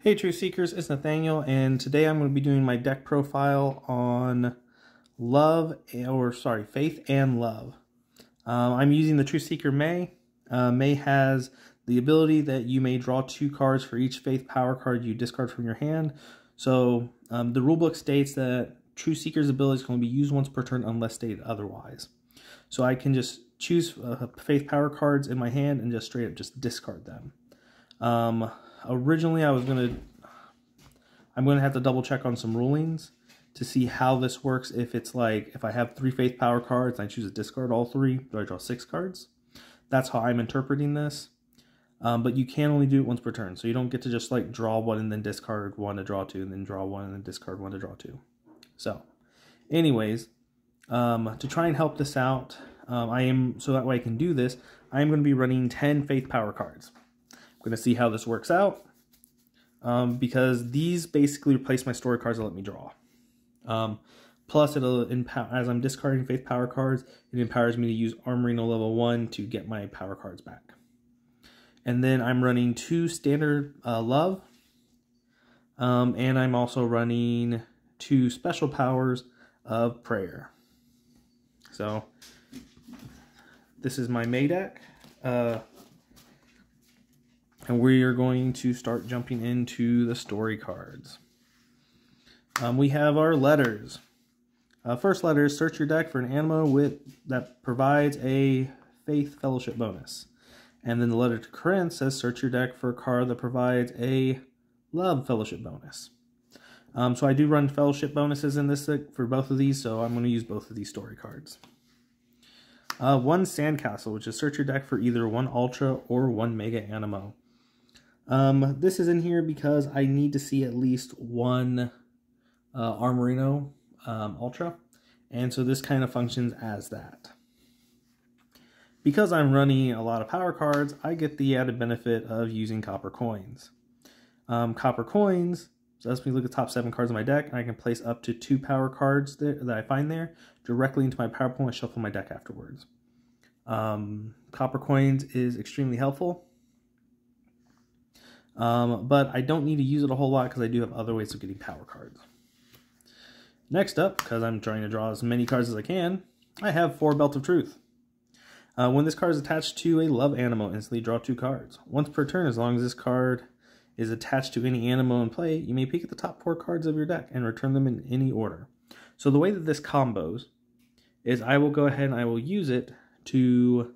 Hey Truth Seekers, it's Nathanael, and today I'm going to be doing my deck profile on Faith and Love. I'm using the Truth Seeker Mae. Mae has the ability that you may draw 2 cards for each Faith power card you discard from your hand. So the rulebook states that Truth Seeker's ability is going to be used once per turn unless stated otherwise. So I can just choose Faith power cards in my hand and just straight up just discard them. Originally, I'm going to have to double check on some rulings to see how this works. If it's like, if I have 3 Faith power cards and I choose to discard all 3, do I draw 6 cards? That's how I'm interpreting this. But you can only do it once per turn. So you don't get to just like draw 1 and then discard 1 to draw 2 and then draw 1 and then discard 1 to draw 2. So anyways, to try and help this out, so that way I can do this, I am going to be running 10 Faith power cards. I'm going to see how this works out, because these basically replace my story cards that let me draw. Plus, it'll empower, as I'm discarding Faith power cards, it empowers me to use Armorino level 1 to get my power cards back. And then I'm running 2 standard love, and I'm also running 2 special powers of prayer. So this is my Mae deck. And we are going to start jumping into the story cards. We have our letters. First letter is search your deck for an Animo that provides a Faith Fellowship bonus. And then the letter to Corinth says search your deck for a card that provides a Love Fellowship bonus. So I do run Fellowship bonuses in this deck for both of these, so I'm going to use both of these story cards. 1 Sandcastle, which is search your deck for either 1 Ultra or 1 Mega Animo. This is in here because I need to see at least 1 Armorino Ultra, and so this kind of functions as that. Because I'm running a lot of power cards, I get the added benefit of using copper coins. Copper coins lets me look at the top 7 cards of my deck, and I can place up to 2 power cards that I find there directly into my power pool and shuffle my deck afterwards. Copper coins is extremely helpful. But I don't need to use it a whole lot because I do have other ways of getting power cards. Next up, because I'm trying to draw as many cards as I can, I have 4 Belt of Truth. When this card is attached to a Love Animo, instantly draw 2 cards. Once per turn, as long as this card is attached to any Animo in play, you may pick at the top 4 cards of your deck and return them in any order. So the way that this combos is I will go ahead and I will use it to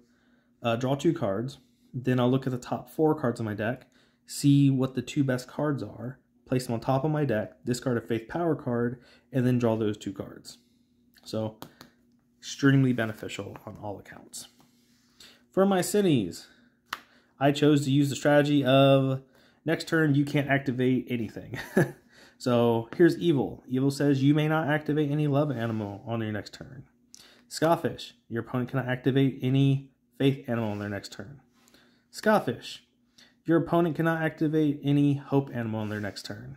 draw 2 cards. Then I'll look at the top 4 cards of my deck, see what the 2 best cards are, place them on top of my deck, discard a Faith power card, and then draw those 2 cards. So, extremely beneficial on all accounts. For my Cities, I chose to use the strategy of next turn you can't activate anything. So, here's Evil. Evil says you may not activate any Love Animo on your next turn. Scoffish, your opponent cannot activate any Faith Animo on their next turn. Scoffish, your opponent cannot activate any Hope Animo on their next turn.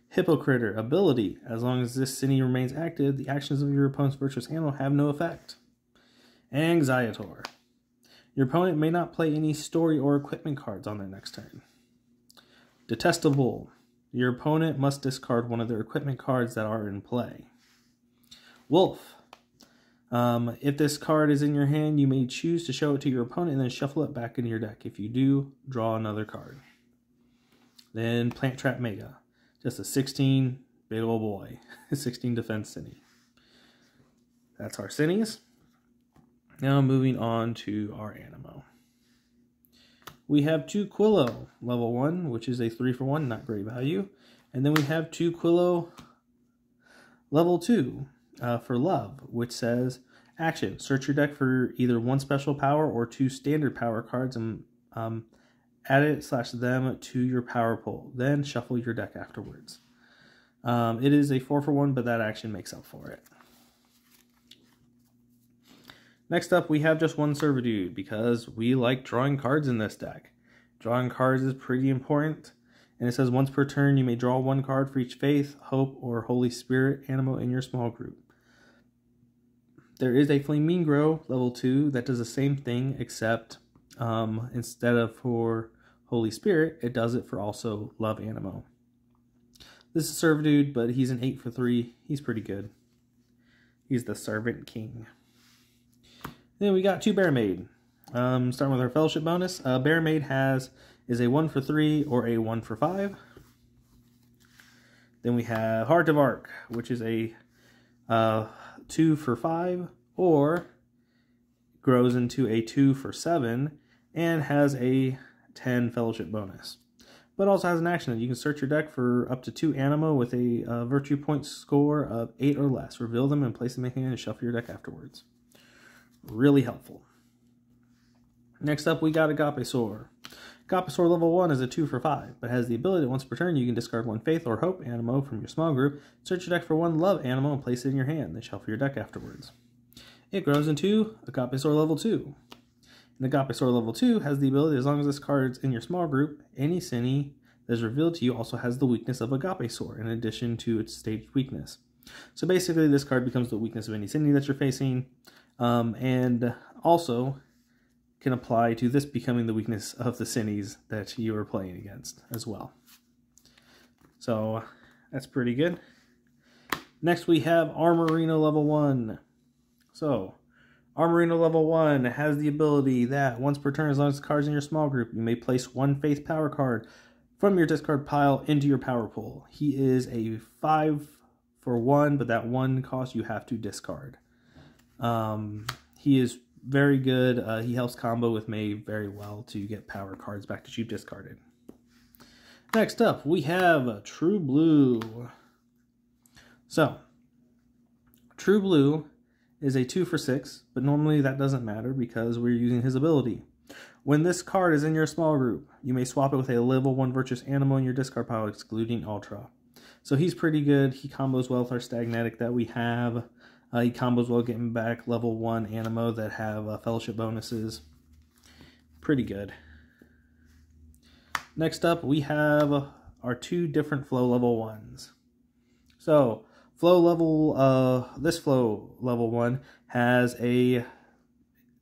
Hypocritter, ability. As long as this city remains active, the actions of your opponent's virtuous animo have no effect. Anxietor, your opponent may not play any story or equipment cards on their next turn. Detestable, your opponent must discard 1 of their equipment cards that are in play. Wolf, if this card is in your hand, you may choose to show it to your opponent and then shuffle it back into your deck. If you do, draw another card. Then Plant Trap Mega. Just a 16 big old boy. 16 defense Cine. That's our Cines. Now moving on to our Animo. We have 2 Quillo, level 1, which is a 3-for-1, not great value. And then we have 2 Quillo, level 2. For Love, which says, action, search your deck for either 1 special power or 2 standard power cards and add it/them to your power pool. Then shuffle your deck afterwards. It is a 4-for-1, but that action makes up for it. Next up, we have just 1 Servitude, because we like drawing cards in this deck. Drawing cards is pretty important. And it says once per turn, you may draw 1 card for each Faith, Hope, or Holy Spirit Animo in your small group. There is a Flamingo level 2 that does the same thing, except instead of for Holy Spirit, it does it for also Love Animo. This is a serve dude, but he's an 8 for 3. He's pretty good. He's the Servant King. Then we got 2 Baremaid. Starting with our Fellowship bonus. Baremaid is a 1 for 3 or a 1 for 5. Then we have Heart of Arc, which is a 2 for 5 or grows into a 2 for 7 and has a 10 Fellowship bonus. But also has an action that you can search your deck for up to 2 Animo with a virtue point score of 8 or less. Reveal them and place them in hand and shuffle your deck afterwards. Really helpful. Next up, we got Agapesaur. Agapesaur level 1 is a 2 for 5, but has the ability that once per turn you can discard 1 Faith or Hope Animo from your small group, search your deck for 1 Love Animo and place it in your hand, then shuffle your deck afterwards. It grows into Agapesaur level 2. And Agapesaur level 2 has the ability, as long as this card's in your small group, any Cine that is revealed to you also has the weakness of Agapesaur, in addition to its staged weakness. So basically, this card becomes the weakness of any Cine that you're facing, and also can apply to this becoming the weakness of the Cines that you are playing against as well. So that's pretty good. Next we have Armorino level 1. So Armorino level 1 has the ability that once per turn, as long as the card's in your small group, you may place 1 Faith power card from your discard pile into your power pool. He is a 5 for 1, but that 1 cost you have to discard. He is very good. He helps combo with Mae very well to get power cards back that you've discarded. Next up, we have True Blue. So, True Blue is a 2 for 6, but normally that doesn't matter because we're using his ability. When this card is in your small group, you may swap it with a level 1 Virtuous Animo in your discard pile, excluding Ultra. So he's pretty good. He combos well with our Stagnatic that we have. He combos well getting back level 1 Animo that have Fellowship bonuses. Pretty good. Next up, we have our 2 different Flow level 1s. So, this Flow level 1 has a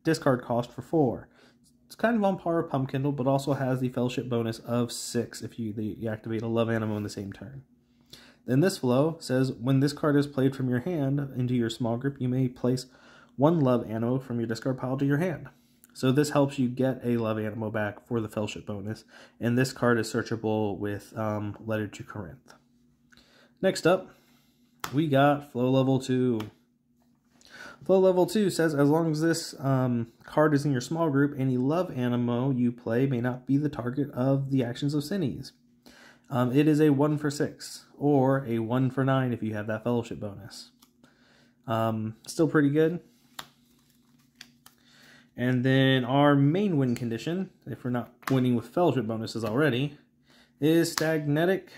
discard cost for 4. It's kind of on par with Pumpkindle, but also has the Fellowship bonus of 6 if you activate a Love Animo in the same turn. Then this Flow says, when this card is played from your hand into your small group, you may place 1 Love Animo from your discard pile to your hand. So this helps you get a Love Animo back for the Fellowship bonus, and this card is searchable with Letter to Corinth. Next up, we got Flow level 2. Flow level 2 says, as long as this card is in your small group, any Love Animo you play may not be the target of the actions of Cines. It is a 1 for 6, or a 1 for 9 if you have that Fellowship bonus. Still pretty good. And then our main win condition, if we're not winning with Fellowship bonuses already, is Stagnatic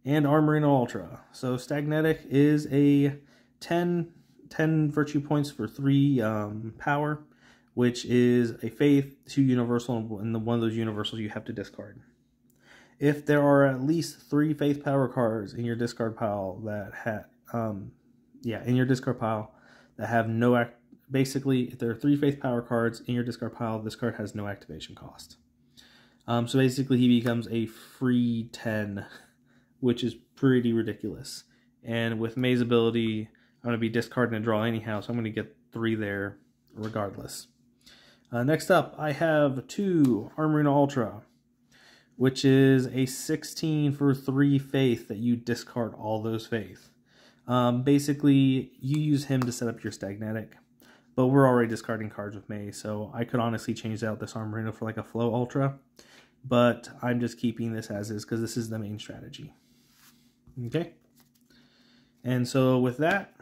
and Armorino Ultra. So Stagnatic is a 10 virtue points for 3 power, which is a Faith, 2 Universal, and one of those Universals you have to discard. If there are at least 3 Faith power cards in your discard pile that have no basically, if there are 3 Faith power cards in your discard pile, this card has no activation cost. So basically, he becomes a free 10, which is pretty ridiculous. And with Mae's ability, I'm going to be discarding a draw anyhow, so I'm going to get 3 there regardless. Next up, I have 2 Armorino Ultra, which is a 16 for 3 Faith that you discard all those Faith. Basically, you use him to set up your Stagnatic, but we're already discarding cards with Mae, so I could honestly change out this Armorino for like a Flow Ultra, but I'm just keeping this as is because this is the main strategy. Okay? And so with that,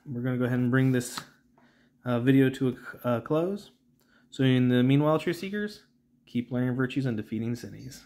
we're going to go ahead and bring this video to a close. So in the meanwhile, Truth Seekers, keep learning virtues and defeating Cines.